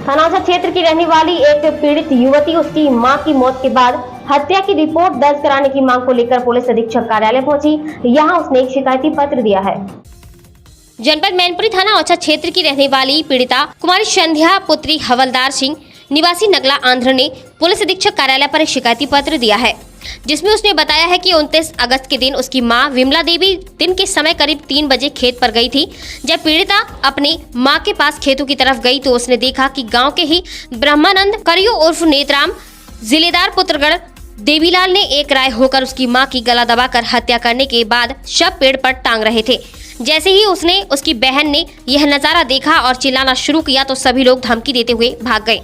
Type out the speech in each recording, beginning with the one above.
थानासा क्षेत्र की रहने वाली एक पीड़ित युवती उसकी मां की मौत के बाद हत्या की रिपोर्ट दर्ज कराने की मांग को लेकर पुलिस अधीक्षक कार्यालय पहुंची। यहां उसने एक शिकायती पत्र दिया है। जनपद मैनपुरी थाना औछा क्षेत्र की रहने वाली पीड़िता कुमारी संध्या पुत्री हवलदार सिंह निवासी नगला आंध्र ने पुलिस अधीक्षक कार्यालय पर एक शिकायती पत्र दिया है, जिसमें उसने बताया है कि 29 अगस्त के दिन उसकी मां विमला देवी दिन के समय करीब 3 बजे खेत पर गई थी। जब पीड़िता अपनी मां के पास खेतों की तरफ गई तो उसने देखा कि गांव के ही ब्रह्मानंद करियो उर्फ नेतराम जिलेदार पुत्रगढ़ देवीलाल ने एक राय होकर उसकी मां की गला दबाकर हत्या करने के बाद शव पेड़ पर टांग रहे थे। जैसे ही उसने उसकी बहन ने यह नजारा देखा और चिल्लाना शुरू किया तो सभी लोग धमकी देते हुए भाग गए।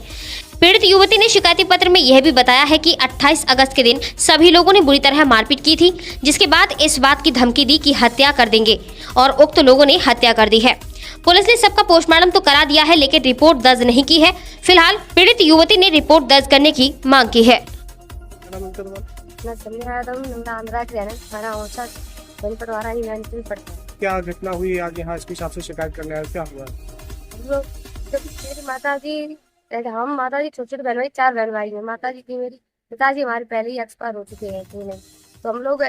पीड़ित युवती ने शिकायती पत्र में यह भी बताया है कि 28 अगस्त के दिन सभी लोगों ने बुरी तरह मारपीट की थी, जिसके बाद इस बात की धमकी दी कि हत्या कर देंगे और उक्त लोगों ने हत्या कर दी है। पुलिस ने सबका पोस्टमार्टम तो करा दिया है, लेकिन रिपोर्ट दर्ज नहीं की है। फिलहाल पीड़ित युवती ने रिपोर्ट दर्ज करने की मांग की है। क्या घटना हुई आज यहाँ इसके हिसाब से शिकायत करने आए, क्या हुआ? हम माता जी छोटे छोटे बहन भाई 4 बहन भाई हैं। माता जी की मेरी पिताजी हमारे पहले ही एक्सपायर हो चुके हैं तीनों, तो हम लोग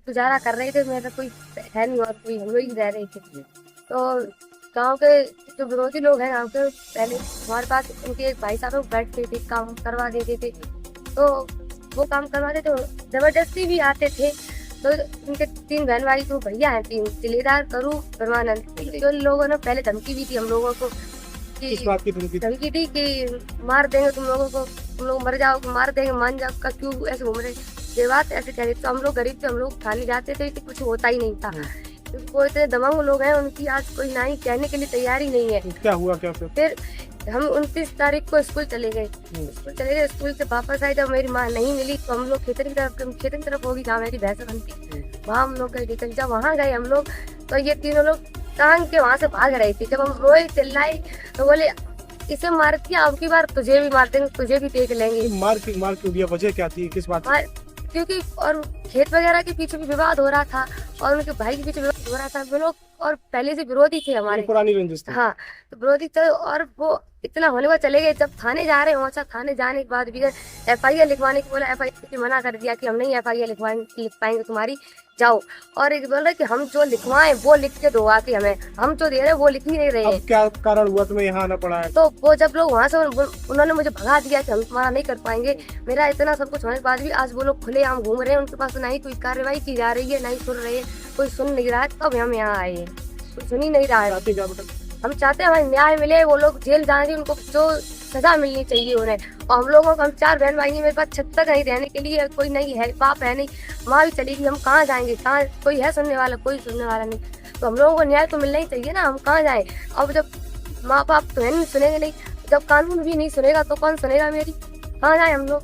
गुजारा कर रहे थे। मेरा कोई है नहीं और कोई हम लोग ही रह रहे थे। तो गांव के जो विरोधी लोग हैं गांव के, पहले हमारे पास उनके एक भाई साहब बैठते थे, काम करवा देते थे। तो वो काम करवाते तो जबरदस्ती भी आते थे। तो उनके 3 बहन भाई तो भैया हैं, 3 जिलेदार करू परमानंद। तो लोगों ने पहले धमकी भी थी हम लोगों को, किस बात की धमकी थी कि मार देंगे तुम लोगों को, तुम लोग मर जाओ, मार देंगे, मान जाओ का क्यों ऐसे घूम रहे। ये बात ऐसे कह रहे। तो हम लोग गरीब थे, हम लोग थाने जाते थे तो कुछ होता ही नहीं था। कोई इतने दमांग लोग हैं, उनकी आज कोई ना ही कहने के लिए तैयारी नहीं है। क्या हुआ क्या फिर हम 29 तारीख को स्कूल चले गए। स्कूल से वापस आए, जब मेरी माँ नहीं मिली तो हम लोग खेतन की तरफ होगी जहाँ मेरी भैंस बनती, वहाँ हम लोग गए। जब वहाँ गए हम लोग तो ये तीनों लोग टांग के वहाँ से भाग रही थी। जब हम रोए चिल्लाए तो बोले इसे मार दिया, अब की बार तुझे भी मार देंगे, तुझे भी देख लेंगे। मार क्यों दिया? वजह क्या थी, किस बात? क्योंकि और खेत वगैरह के पीछे भी विवाद हो रहा था और उनके भाई के पीछे विवाद हो रहा था। वो लोग और पहले से विरोधी थे हमारे, पुरानी रंजिश थी। हाँ, तो विरोधी थे। और वो इतना होने को चले गए। जब थाने जा रहे हैं, थाने जाने के बाद भी FIR लिखवाने को बोला, FIR मना कर दिया कि हम नहीं FIR लिख पाएंगे तुम्हारी, जाओ। और एक बोल रहे कि हम जो लिखवाएं वो लिख के दो आके, हम जो दे रहे हैं वो लिख ही नहीं रहे हैं। अब क्या कारण हुआ तुम्हें यहाँ आना पड़ा है? तो वो जब लोग वहाँ से उन्होंने मुझे भगा दिया कि हम तुम्हारा नहीं कर पाएंगे। मेरा इतना सब कुछ होने के बाद भी आज वो लोग खुले आम घूम रहे हैं। उनके पास ना ही कोई कार्रवाई की जा रही है, ना ही सुन रहे हैं, कोई सुन नहीं रहा है। तब हम यहाँ आए हैं, कोई सुन ही नहीं रहा है। हम चाहते हैं हमें न्याय मिले, वो लोग जेल जाएंगे, उनको जो सजा मिलनी चाहिए उन्हें। और हम लोगों को, हम 4 बहन भाई हैं, मेरे पास छत तक नहीं रहने के लिए कोई नहीं है, बाप है नहीं, माँ भी चली गई। हम कहाँ जाएंगे? कहाँ कोई है सुनने वाला? कोई सुनने वाला नहीं। तो हम लोगों को न्याय तो मिलना ही चाहिए ना, हम कहाँ जाए? अब जब माँ बाप तो है नहीं, सुनेंगे नहीं, जब कानून भी नहीं सुनेगा तो कौन सुनेगा मेरी? कहाँ जाए हम लोग?